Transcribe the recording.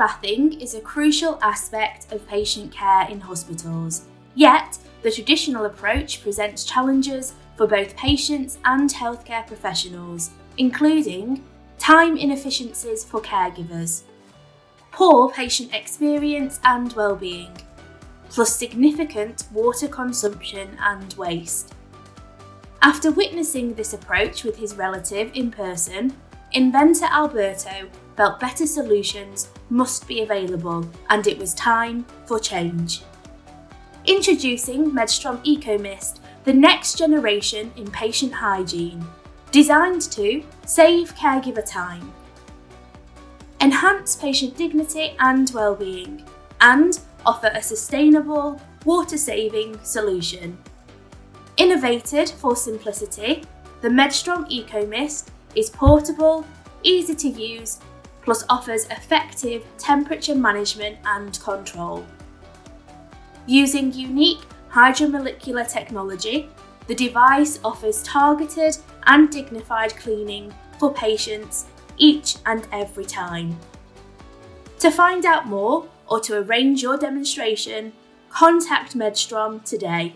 bathing is a crucial aspect of patient care in hospitals, yet the traditional approach presents challenges for both patients and healthcare professionals, including time inefficiencies for caregivers, poor patient experience and well-being, plus significant water consumption and waste. After witnessing this approach with his relative in person, inventor Alberto felt better solutions must be available and it was time for change. Introducing Medstrom EcoMist, the next generation in patient hygiene, designed to save caregiver time, enhance patient dignity and well-being, and offer a sustainable, water-saving solution. Innovated for simplicity, the Medstrom EcoMist is portable, easy to use, plus offers effective temperature management and control. Using unique hydromolecular technology, the device offers targeted and dignified cleaning for patients each and every time. To find out more or to arrange your demonstration, contact Medstrom today.